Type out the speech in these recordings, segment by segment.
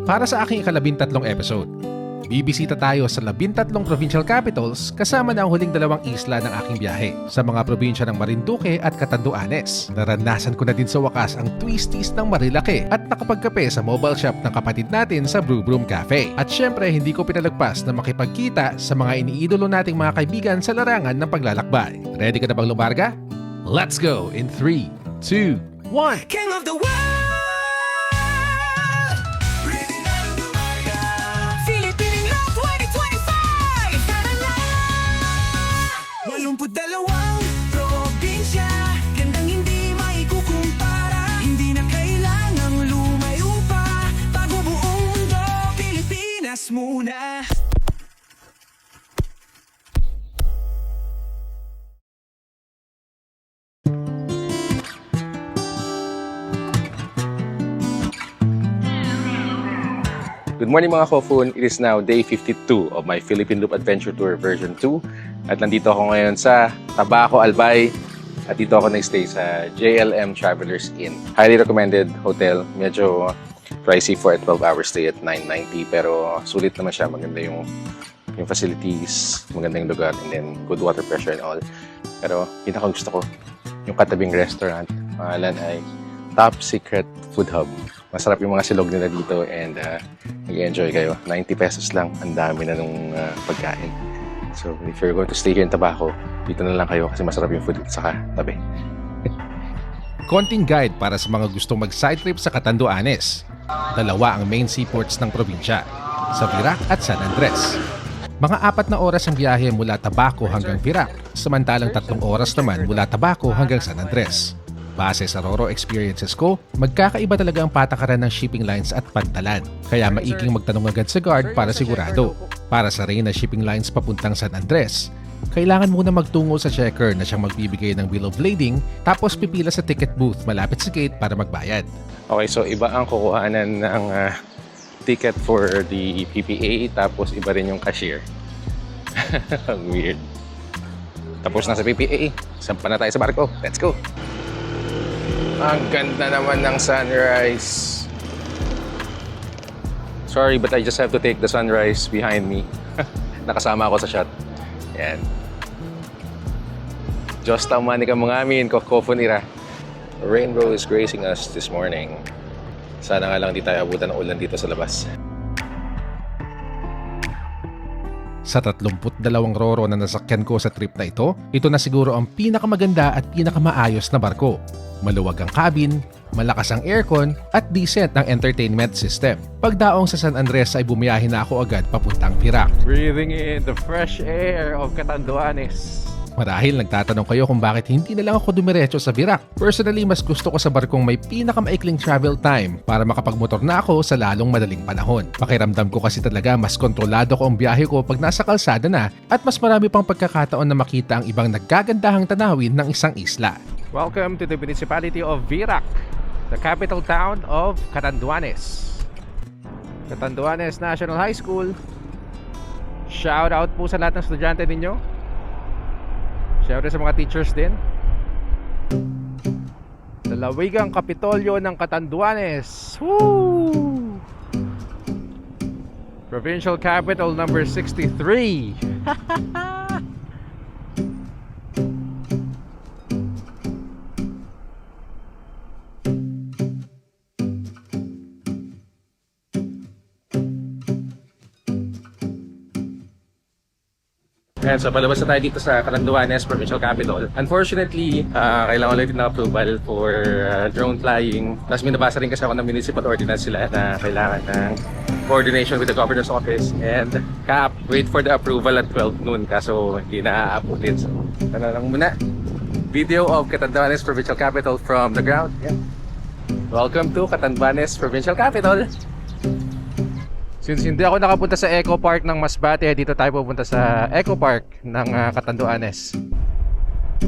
Para sa aking ika-13 episode, bibisita tayo sa 13 provincial capitals kasama na ang huling 2 isla ng aking biyahe sa mga probinsya ng Marinduque at Catanduanes. Naranasan ko na din sa wakas ang twisties ng Marilake at nakapagkape sa mobile shop ng kapatid natin sa Brew Broom Cafe. At syempre, hindi ko pinalagpas na makipagkita sa mga iniidolo nating mga kaibigan sa larangan ng paglalakbay. Ready ka na bang lumarga? Let's go in 3, 2, 1! King of the world! Philippine Love 2025! Tara na! 82 probinsya, gandang hindi maikukumpara. Hindi na kailangang lumayo pa, bago buong mundo, Pilipinas muna. Good morning mga Kofun! It is now day 52 of my Philippine Loop Adventure Tour version 2 at nandito ako ngayon sa Tabaco, Albay at dito ako nag-stay sa JLM Travelers Inn. Highly recommended hotel. Medyo pricey for a 12-hour stay at $990 pero sulit naman siya. Maganda yung facilities, maganda yung lugar and then good water pressure and all. Pero pinaka gusto ko yung katabing restaurant. Pangalan ay Top Secret Food Hub. Masarap yung mga silog nila dito and mag-enjoy kayo. 90 pesos lang. Ang dami na nung pagkain. So, if you're going to stay here in Tabaco, dito na lang kayo kasi masarap yung food sa tabi. Konting guide para sa mga gustong mag-side trip sa Catanduanes. 2 ang main seaports ng probinsya, sa Virac at San Andres. Mga 4 na oras ang biyahe mula Tabaco hanggang Virac, samantalang 3 oras naman mula Tabaco hanggang San Andres. Base sa Roro experiences ko, magkakaiba talaga ang patakaran ng shipping lines at pantalan. Kaya maiking magtanong agad sa guard para sigurado. Para sa Reyna Shipping Lines papuntang San Andres, kailangan muna magtungo sa checker na siyang magbibigay ng bill of lading tapos pipila sa ticket booth malapit sa gate para magbayad. Okay, so iba ang kukuhanan ng ticket for the PPA tapos iba rin yung cashier. Weird. Tapos na sa PPA, sampa na tayo sa barko. Let's go! Ang ganda naman ng sunrise. Sorry, but I just have to take the sunrise behind me. Nakasama ako sa shot. Yan. Diyos taumanik ang mga amin, Kofun ira. Rainbow is gracing us this morning. Sana nga lang di tayo abutan ng ulan dito sa labas. Sa 32 Roro na nasakyan ko sa trip na ito na siguro ang pinakamaganda at pinakamaayos na barko. Maluwag ang cabin, malakas ang aircon, at decent ang entertainment system. Pagdaong sa San Andres ay bumiyahe na ako agad papuntang Virac. Breathing in the fresh air of Catanduanes. Marahil nagtatanong kayo kung bakit hindi na lang ako dumiretso sa Virac. Personally, mas gusto ko sa barkong may pinakamaikling travel time para makapagmotor na ako sa lalong madaling panahon. Pakiramdam ko kasi talaga mas kontrolado ko ang biyahe ko pag nasa kalsada na at mas marami pang pagkakataon na makita ang ibang naggagandahang tanawin ng isang isla. Welcome to the municipality of Virac, the capital town of Catanduanes. Catanduanes National High School. Shout out po sa lahat ng estudyante ninyo. Siyempre sa mga teachers din. Lalawigang Kapitolyo ng Catanduanes. Woo! Provincial capital number 63. Ayan, so palabas na tayo dito sa Catanduanes Provincial Capital. Unfortunately, kailangan ulit ng approval for drone flying. Tapos minabasa rin kasi ako ng municipal ordinance sila na kailangan ng coordination with the governor's office and CAP. Wait for the approval at 12 noon kaso hindi na-uploaded. So, ito na lang muna. Video of Catanduanes Provincial Capital from the ground. Yeah. Welcome to Catanduanes Provincial Capital. Since hindi ako nakapunta sa Eco Park ng Masbate, dito tayo pupunta sa Eco Park ng Catanduanes.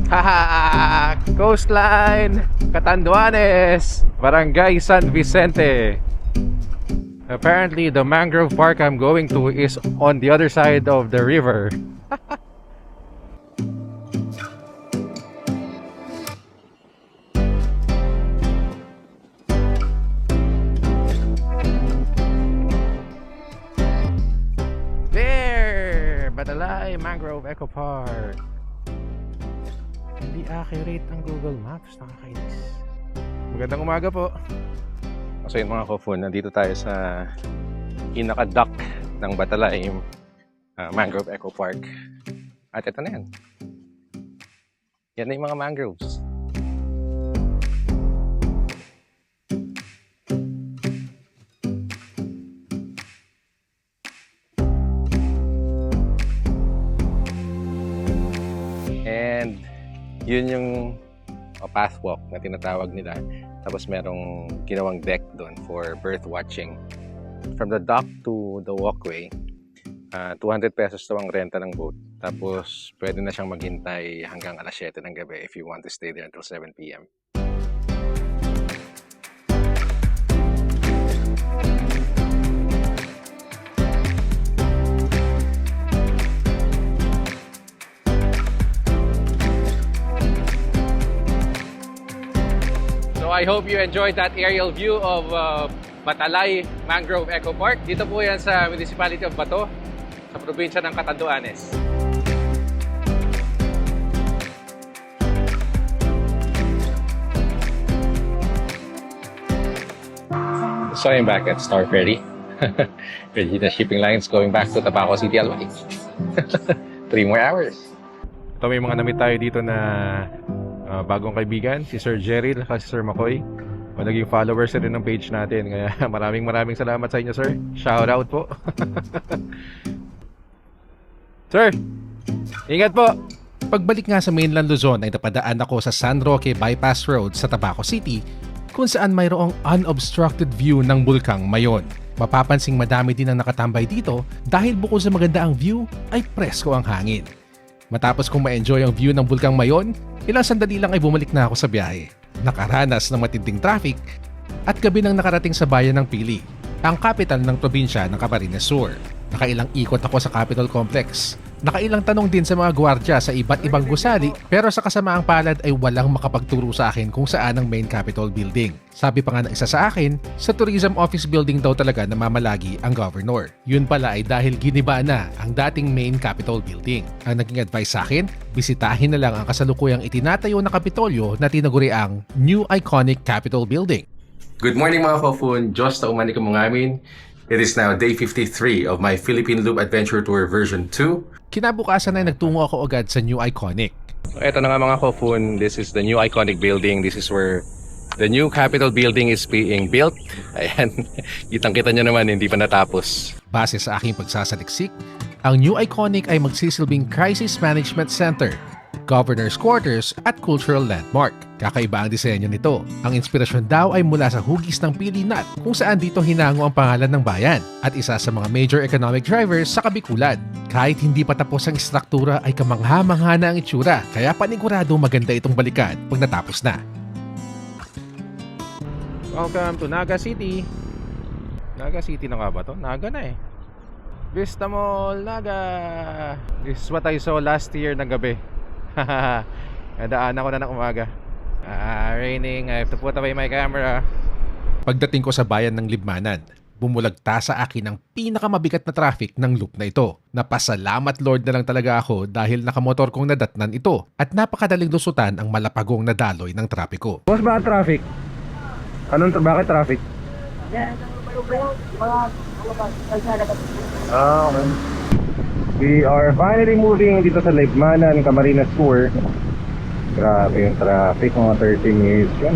Haha! Coastline! Catanduanes! Barangay San Vicente. Apparently, the mangrove park I'm going to is on the other side of the river. Batalay Mangrove Eco Park. Hindi accurate ang Google Maps, nakakainis. Magandang umaga po. So yun mga Kofun, nandito tayo sa pinaka-dock ng Batalay Mangrove Eco Park. At ito na yan. Yan na yung mga mangroves. And yun yung pathwalk na tinatawag nila. Tapos merong ginawang deck doon for bird watching. From the dock to the walkway, 200 pesos daw ang renta ng boat. Tapos pwede na siyang maghintay hanggang alas 7 ng gabi if you want to stay there until 7 p.m. So I hope you enjoyed that aerial view of Batalay Mangrove Eco Park. Dito po yan sa Municipality of Bato, sa probinsya ng Catanduanes. So I'm back at Star Ferry. Regina Shipping Lines going back to Tabaco City, Albay. 3 more hours. Ito may mga namit tayo dito na bagong kaibigan, si Sir Jerry at si Sir McCoy. Naging followers na rin ng page natin. Kaya maraming salamat sa inyo, sir. Shout out po. Sir, ingat po. Pagbalik nga sa mainland Luzon ay napadaan ako sa San Roque Bypass Road sa Tabaco City kung saan mayroong unobstructed view ng Bulkang Mayon. Mapapansing madami din ang nakatambay dito dahil bukod sa maganda ang view ay presko ang hangin. Matapos kong ma-enjoy ang view ng Bulkang Mayon, ilang sandali lang ay bumalik na ako sa biyahe. Nakaranas ng matinding traffic at gabi nang nakarating sa bayan ng Pili, ang capital ng probinsya ng Camarines Sur. Nakailang ikot ako sa Capitol Complex. Nakailang tanong din sa mga gwardiya sa iba't ibang gusali pero sa kasamaang palad ay walang makapagturo sa akin kung saan ang main Capitol building. Sabi pa nga ng isa sa akin, sa Tourism Office building daw talaga namamalagi ang governor. Yun pala ay dahil giniba na ang dating main Capitol building. Ang naging advice sa akin, bisitahin na lang ang kasalukuyang itinatayo na Kapitolyo na tinaguri ang New Iconic Capitol Building. Good morning mga Kofun, Diyos na umani ka mo ngamin. It is now day 53 of my Philippine Loop Adventure Tour version 2. Kinabukasan ay nagtungo ako agad sa New Iconic. So, ito na nga mga Kofun, this is the New Iconic building. This is where the new Capitol building is being built. Ayan, kitang-kita nyo naman, hindi pa natapos. Base sa aking pagsasaliksik, ang New Iconic ay magsisilbing Crisis Management Center, Governor's Quarters at Cultural Landmark. Kakaiba ang disenyo nito. Ang inspirasyon daw ay mula sa hugis ng Pili Nut kung saan dito hinango ang pangalan ng bayan at isa sa mga major economic drivers sa Kabikulan. Kahit hindi pa tapos ang istruktura ay kamangha-mangha na ang itsura kaya panigurado maganda itong balikan pag natapos na. Welcome to Naga City. Naga City na nga ba to? Naga na eh. Vista Mall, Naga. This is what I saw last year ng gabi. Nadaan ako na ng umaga. Raining. I have to put away my camera. Pagdating ko sa bayan ng Libmanan, bumulagta sa akin ang pinakamabigat na traffic ng loop na ito. Napasalamat Lord na lang talaga ako dahil nakamotor kong nadatnan ito at napakadaling lusutan ang malapagong na daloy ng trapiko. Boss, bakit traffic? Bakit traffic? Okay. We are finally moving dito sa Libmanan, Camarines Sur. Grabe yung traffic, mga 30 minutes yan.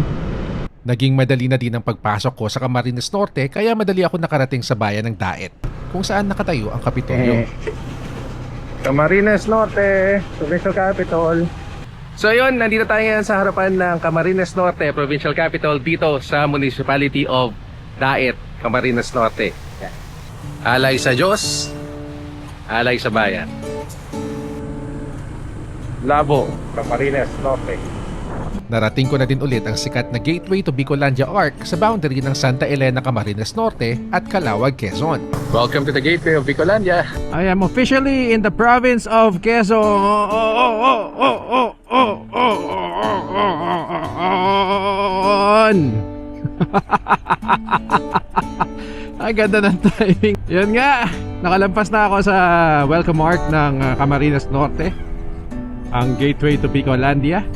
Naging madali na din ang pagpasok ko sa Camarines Norte kaya madali ako nakarating sa bayan ng Daet kung saan nakatayo ang Kapitolyo. Camarines Norte, Provincial Capital. So yun, nandito tayo ngayon sa harapan ng Camarines Norte, Provincial Capital dito sa Municipality of Daet, Camarines Norte. Alay sa Diyos, alay sa bayan. Labo, Camarines Norte. Narating ko na din ulit ang sikat na gateway to Bicolandia Arc sa boundary ng Santa Elena, Camarines Norte at Calauag, Quezon. Welcome to the gateway of Bicolandia. I am officially in the province of Quezon. Ang ganda ng timing. Yan nga. Nakalampas na ako sa welcome arch ng Camarines Norte, ang gateway to Bicolandia.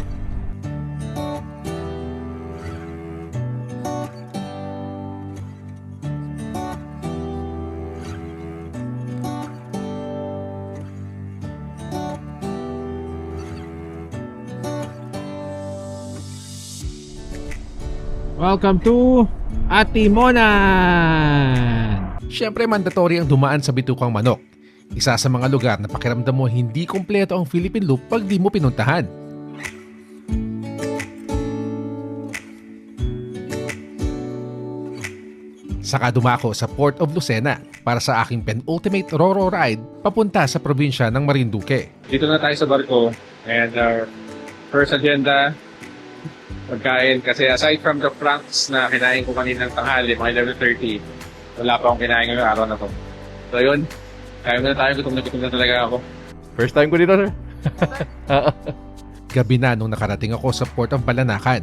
Welcome to Atimonan! Siyempre mandatory ang dumaan sa Bitukang Manok. Isa sa mga lugar na pakiramdam mo hindi kumpleto ang Philippine Loop pag di mo pinuntahan. Saka dumako sa Port of Lucena para sa aking penultimate Roro ride papunta sa probinsya ng Marinduque. Dito na tayo sa barko and our first agenda, pagkain. Kasi aside from the franks na kinain ko kaninang tanghali, mga 11:30, wala pa akong kinain ngayong araw na to. So yun, kaya na tayo, gutom na talaga ako. First time ko dito, sir. Gabi na nung nakarating ako sa Port of Balanacan.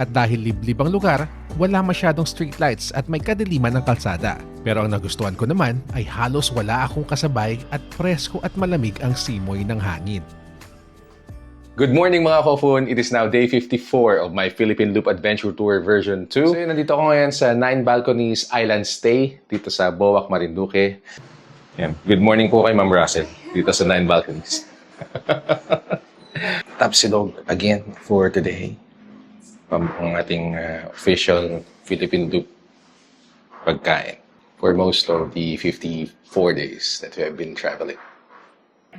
At dahil liblib ang lugar, wala masyadong streetlights at may kadiliman ng kalsada. Pero ang nagustuhan ko naman ay halos wala akong kasabay at presko at malamig ang simoy ng hangin. Good morning mga Kofun! It is now day 54 of my Philippine Loop Adventure Tour version 2. So yun, nandito ako ngayon sa 9 Balconies Island Stay dito sa Boac, Marinduque. Yan. Good morning po kay Ma'am Russell dito sa 9 Balconies. Tapsilog again for today. Ang ating official Philippine Loop pagkain for most of the 54 days that we have been traveling.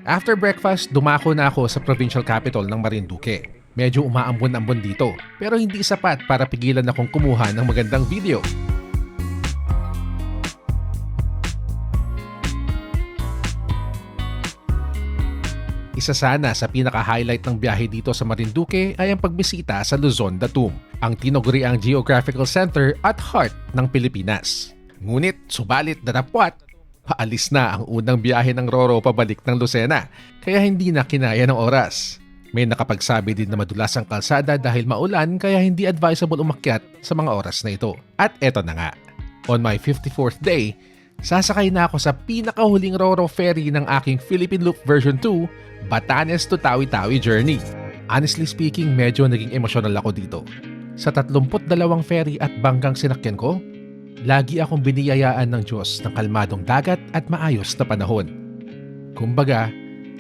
After breakfast, dumako na ako sa provincial capital ng Marinduque. Medyo umaambon-ambon dito, pero hindi sapat para pigilan akong kumuha ng magandang video. Isa sana sa pinaka-highlight ng biyahe dito sa Marinduque ay ang pagbisita sa Luzon Datum, ang tinuguriang geographical center at heart ng Pilipinas. Ngunit, subalit datapwat, paalis na ang unang biyahe ng Roro pabalik ng Lucena, kaya hindi na kinaya ng oras. May nakapagsabi din na madulas ang kalsada dahil maulan kaya hindi advisable umakyat sa mga oras na ito. At eto na nga, on my 54th day, sasakay na ako sa pinakahuling Roro ferry ng aking Philippine Loop version 2, Batanes to Tawi-Tawi journey. Honestly speaking, medyo naging emosyonal ako dito. Sa 32 ferry at banggang sinakyan ko, lagi akong biniyayaan ng Diyos ng kalmadong dagat at maayos na panahon. Kumbaga,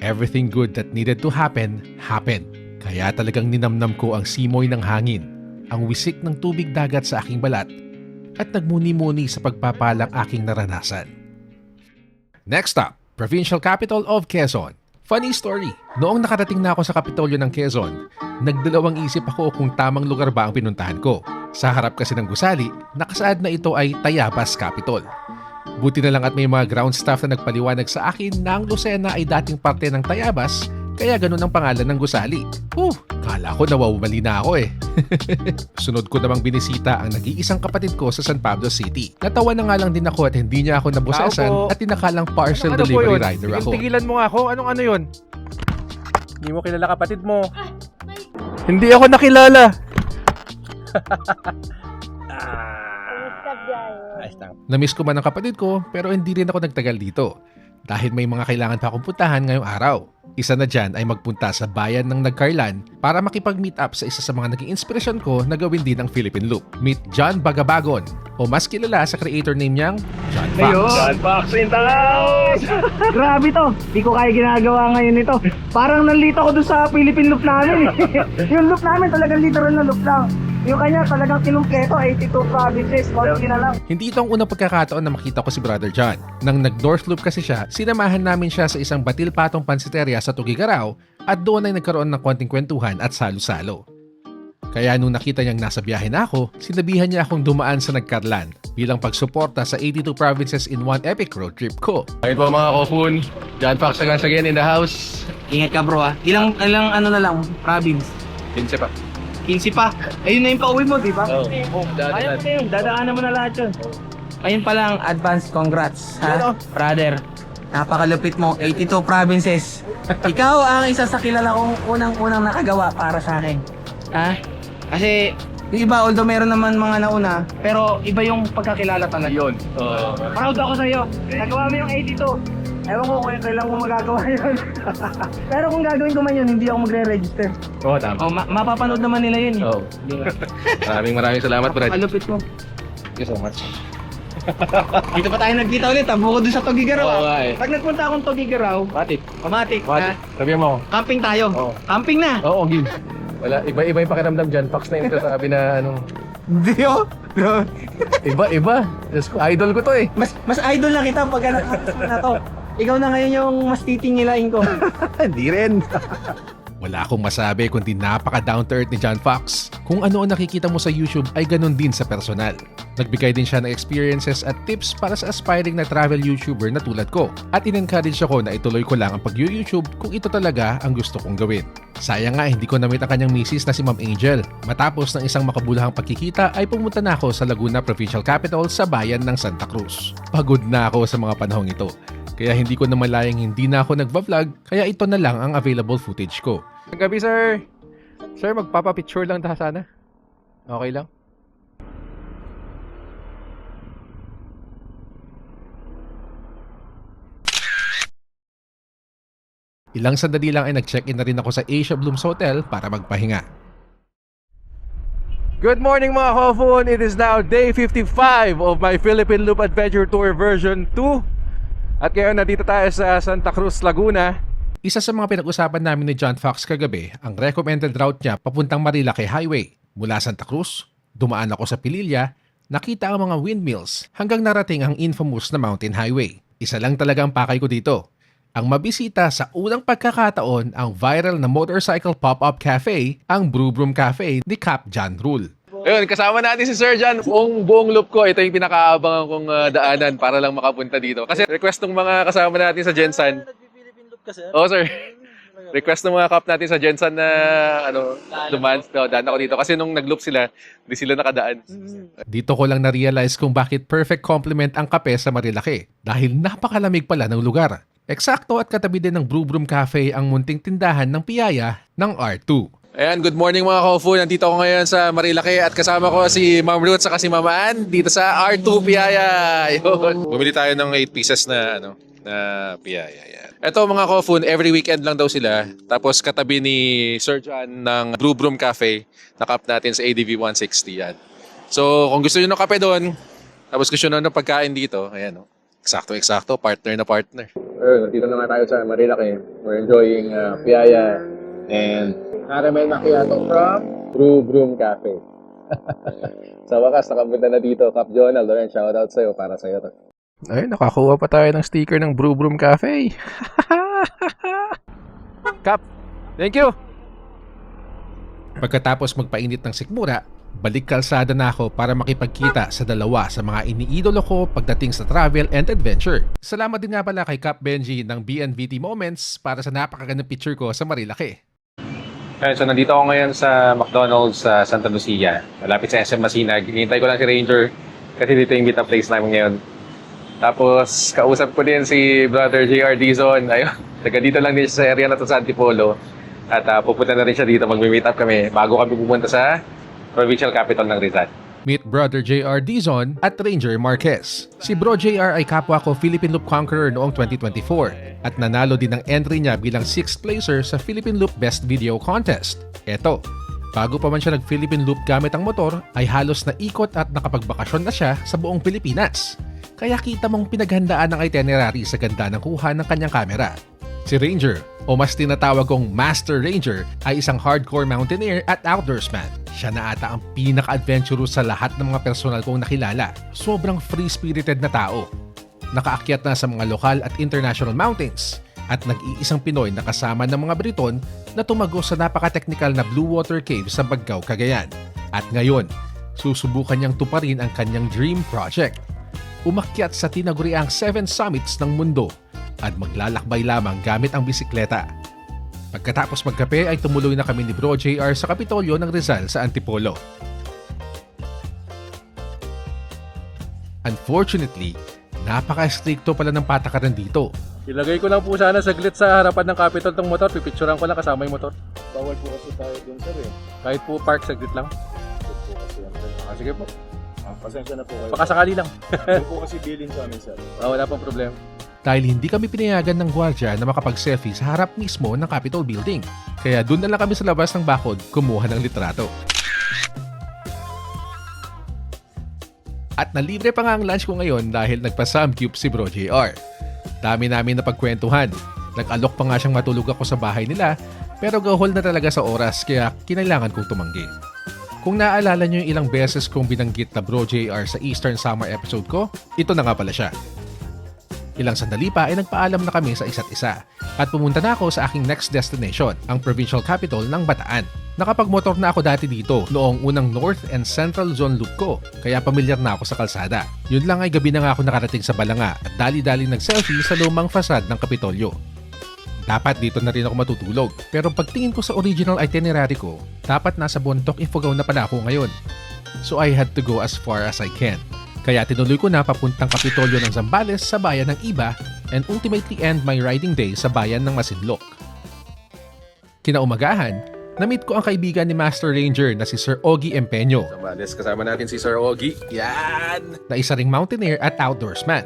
everything good that needed to happen, happened. Kaya talagang ninamnam ko ang simoy ng hangin, ang wisik ng tubig dagat sa aking balat, at nagmuni-muni sa pagpapalang aking naranasan. Next up, provincial capital of Quezon. Funny story, noong nakarating na ako sa Kapitolyo ng Quezon, nagdalawang isip ako kung tamang lugar ba ang pinuntahan ko. Sa harap kasi ng gusali, nakasaad na ito ay Tayabas Capitol. Buti na lang at may mga ground staff na nagpaliwanag sa akin na ang Lucena ay dating parte ng Tayabas, kaya ganun ang pangalan ng gusali. Kala ko nawawali na ako eh. Sunod ko namang binisita ang nag-iisang kapatid ko sa San Pablo City. Natawa na nga lang din ako at hindi niya ako nabusesan at tinakalang parcel delivery rider ako. Tigilan mo nga ako. Ano yun? Hindi mo kilala kapatid mo. Hindi ako nakilala. Namiss ko man ang kapatid ko pero hindi rin ako nagtagal dito. Dahil may mga kailangan pa akong puntahan ngayong araw. Isa na dyan ay magpunta sa bayan ng Nagcarlan para makipag-meet up sa isa sa mga naging inspirasyon ko na gawin din ang Philippine Loop. Meet John Bagabagon o mas kilala sa creator name niyang John Fox. John Fox in the house! Grabe to. Di ko kaya ginagawa ngayon ito. Parang nalito ko doon sa Philippine Loop namin. Yung loop namin talagang literal na loop lang. Yung kanya talagang kinumpleto, 82 provinces, konti na lang. Hindi ito ang unang pagkakataon na makita ko si Brother John. Nang nag-North Loop kasi siya, sinamahan namin siya sa isang batil-patong pansiteria sa Tugigaraw at doon ay nagkaroon ng konting kwentuhan at salo-salo. Kaya nung nakita niyang nasa biyahe na ako, sinabihan niya akong dumaan sa Nagcarlan bilang pagsuporta sa 82 provinces in one epic road trip ko. Ayun po mga Kofun, John Fox again in the house. Ingat ka bro ah. Ilang ano na lang, province. 15 pa. 15 pa. Ayun na yung pauwi mo, di ba? Oo. Ayun na yun, dadaanan mo na lahat yun. Ayun pa lang, advance congrats, ha? Brother, napakalupit mo, 82 provinces. Ikaw ang isa sa kilala kong unang-unang nakagawa para sa akin. Ha? Kasi Yung iba, although meron naman mga nauna, pero iba yung pagkakilala talaga. Yun. Proud ako sa'yo. Nagawa mo yung 82. Ewan ko kung kailan mo magagawa yun. Pero kung gagawin ko man yun, hindi ako magre-register. Oo, tama. Oh, mapapanood naman nila yun. Eh. Oo. Maraming salamat, Brad. Kalupit mo. Thank you so much. Dito pa tayo nagkita ulit, bukod dun sa Tugigaraw. Oo nga eh. Pag nagpunta akong Tugigaraw, Matik. Matik. Sabihan mo. Camping tayo. Oo. Camping na. Oo, Gib. Wala, iba yung pakiramdam dyan. Fox na yung sabi na ano. Hindi oh. Iba. Diyos ko, idol ko to eh. Mas idol na kita pag nakakasama na to. Ikaw na ngayon yung mas titingilain ko. Hindi rin. Wala akong masabi kundi napaka down to earth ni John Fox. Kung ano ang nakikita mo sa YouTube ay ganun din sa personal. Nagbigay din siya ng experiences at tips para sa aspiring na travel YouTuber na tulad ko. At in-encourage ako na ituloy ko lang ang pag-YouTube kung ito talaga ang gusto kong gawin. Sayang nga hindi ko na-meet ang kanyang misis na si Ma'am Angel. Matapos ng isang makabuluhang pagkikita ay pumunta na ako sa Laguna Provincial Capital sa bayan ng Santa Cruz. Pagod na ako sa mga panahong ito. Kaya hindi ko na malayang hindi na ako nagva-vlog, kaya ito na lang ang available footage ko. Gabi, sir. Sir, magpapapicture lang ta sana. Okay lang? Ilang sandali lang ay nag-check-in na rin ako sa Asia Blooms Hotel para magpahinga. Good morning mga Kofun! It is now day 55 of my Philippine Loop Adventure Tour version 2. At ngayon nandito tayo sa Santa Cruz, Laguna. Isa sa mga pinag-usapan namin ni John Fox kagabi, ang recommended route niya papuntang Marilake Highway. Mula Santa Cruz, dumaan ako sa Pililla, nakita ang mga windmills hanggang narating ang infamous na Mountain Highway. Isa lang talaga ang pakay ko dito. Ang mabisita sa unang pagkakataon ang viral na motorcycle pop-up cafe, ang Brew Broom Cafe ni Cap John Rule. Ayun, kasama natin si Sir John. Buong loop ko, ito yung pinakaabangan kong daanan para lang makapunta dito. Kasi request ng mga kasama natin sa Gensan. Oo, sir. Request ng mga kap natin sa Gensan na dumaan. Daan ako dito. Kasi nung nag-loop sila, hindi sila nakadaan. Dito ko lang na-realize kung bakit perfect complement ang kape sa Marilake. Dahil napakalamig pala ng lugar. Eksakto at katabi din ng Brew Broom Cafe ang munting tindahan ng piyaya ng R2. Ayan, good morning mga Kofu. Nandito ako ngayon sa Marilake at kasama ko si Ma'am Ruth at si Mama Ann dito sa R2 Piyaya. Ayun. Bumili tayo ng 8 pieces na piyaya. Yan. Ito mga Kofu, every weekend lang daw sila. Tapos katabi ni Sir John ng Brew Broom Cafe, nakap natin sa ADV 160 yan. So kung gusto niyo ng kape doon, tapos gusto niyo ng pagkain dito, ayan o. Eksakto, partner na partner. Dito na nga tayo sa Marilake. We're enjoying piyaya and caramel macchiato from Brew Broom Cafe. Sa wakas, nakapunta na dito, Cap Jonald. Ayan, shoutout sa'yo, para sa'yo to. Ay, nakakuha pa tayo ng sticker ng Brew Broom Cafe. Cap, thank you! Pagkatapos magpainit ng sikmura, balik kalsada na ako para makipagkita sa dalawa sa mga iniidolo ko pagdating sa travel and adventure. Salamat din nga pala kay Cap Benji ng BNVT Moments para sa napakagandang picture ko sa Marilake. So nandito ako ngayon sa McDonald's sa Santa Lucia, malapit sa SM Masinag. Hinihintay ko lang si Ranger kasi dito yung meet-up place namin ngayon. Tapos kausap ko din si Brother JR Dizon. Ayun, taga dito lang din siya sa area na to sa Antipolo. At pupunta na rin siya dito, mag-meet up kami bago kami pupunta sa provincial capital ng Rizal. Meet Brother JR Dizon at Ranger Marquez. Si Bro JR ay kapwa ko Philippine Loop Conqueror noong 2024 at nanalo din ng entry niya bilang 6th placer sa Philippine Loop Best Video Contest. Eto, bago pa man siya nag-Philippine Loop gamit ang motor, ay halos naikot at nakapagbakasyon na siya sa buong Pilipinas. Kaya kita mong pinaghandaan ng itinerary sa ganda ng kuha ng kanyang kamera. Si Ranger, o mas tinatawag kong Master Ranger, ay isang hardcore mountaineer at outdoorsman. Siya na ata ang pinaka-adventurous sa lahat ng mga personal kong nakilala. Sobrang free-spirited na tao. Nakaakyat na sa mga lokal at international mountains at nag-iisang Pinoy na kasama ng mga Briton na tumago sa napaka-technical na Blue Water Cave sa Bagao, Cagayan. At ngayon, susubukan niyang tuparin ang kanyang dream project. Umakyat sa tinaguriang 7 summits ng mundo at maglalakbay lamang gamit ang bisikleta. Pagkatapos magkape ay tumuloy na kami ni Bro JR sa Kapitolyo ng Rizal sa Antipolo. Unfortunately, napaka-stricto pala ng patakaran dito. Ilagay ko lang po sana saglit sa harapan ng Capitol tong motor. Pipicturean ko lang kasama yung motor. Bawal po kasi tayo dun, sir eh. Kahit po park saglit lang. sige po. Pasensya na po kayo. Pakasakali lang. Hindi po kasi bilin sa amin, sir. Wala pong problema. Dahil hindi kami pinayagan ng gwardya na makapag-selfie sa harap mismo ng Capitol Building. Kaya doon na lang kami sa labas ng bakod kumuha ng litrato. At nalibre pa nga ang lunch ko ngayon dahil nagpa-samgyup si Bro JR. Dami namin napagkwentuhan. Nag-alok pa nga siyang matulog ako sa bahay nila pero gahol na talaga sa oras kaya kinailangan kong tumanggi. Kung naaalala nyo yung ilang beses kong binanggit na Bro JR sa Eastern Summer episode ko, ito na nga pala siya. Ilang sandali pa ay nagpaalam na kami sa isa't isa at pumunta na ako sa aking next destination, ang provincial capital ng Bataan. Nakapagmotor na ako dati dito noong unang North and Central Zone Loop ko, kaya pamilyar na ako sa kalsada. Yun lang ay gabi na nga ako nakarating sa Balanga at dali-dali nag-selfie sa lumang fasad ng Kapitolyo. Dapat dito na rin ako matutulog, pero pagtingin ko sa original itinerary ko, dapat nasa Bontoc Ifugao na pala ako ngayon. So I had to go as far as I can. Kaya tinuloy ko na papuntang Kapitolyo ng Zambales sa bayan ng Iba and ultimately end my riding day sa bayan ng Masinloc. Kinaumagahan, na-meet ko ang kaibigan ni Master Ranger na si Sir Ogie Empeño Zambales, kasama natin si Sir Ogie. Yan! na isa ring mountaineer at outdoorsman.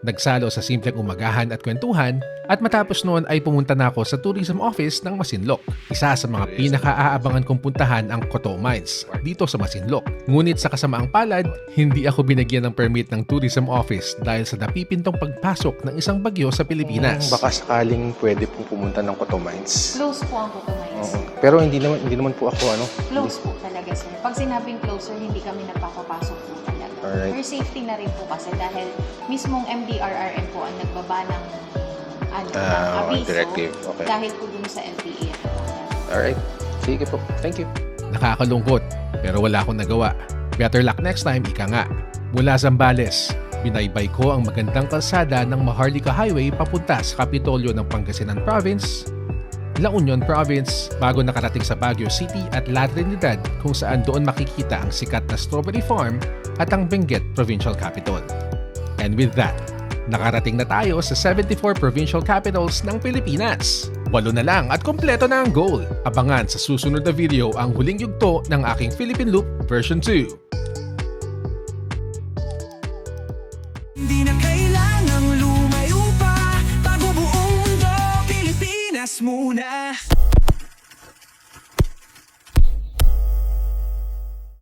Nagsalo sa simpleng umagahan at kwentuhan at matapos noon ay pumunta na ako sa tourism office ng Masinloc. Isa sa mga pinaka-aabangan kong puntahan ang Coteau Mines dito sa Masinloc. Ngunit sa kasamaang palad, hindi ako binigyan ng permit ng tourism office dahil sa napipintong pagpasok ng isang bagyo sa Pilipinas. Baka sakaling pwede pong pumunta ng Coteau Mines. Close po ang Coteau Mines. Pero hindi naman po ako Close po talaga, sir. Pag sinabing closer, hindi kami nagpapapasok po talaga. Alright. For safety na rin po kasi dahil mismong MDRRM po ang nagbaba ng abiso directive. Okay. dahil po dun sa LTE. Alright. Sige po. Thank you. Nakakalungkot, pero wala akong nagawa. Better luck next time, ika nga. Mula Zambales, binaybay ko ang magandang kalsada ng Maharlika Highway papunta sa Kapitolyo ng Pangasinan Province, La Union Province, bago nakarating sa Baguio City at La Trinidad kung saan doon makikita ang sikat na Strawberry Farm at ang Benguet Provincial Capital. And with that, nakarating na tayo sa 74 provincial capitals ng Pilipinas. 8 na lang at kompleto na ang goal. Abangan sa susunod na video ang huling yugto ng aking Philippine Loop version 2. Hindi na kailangang lumayo pa. Bago buong mundo, Pilipinas muna.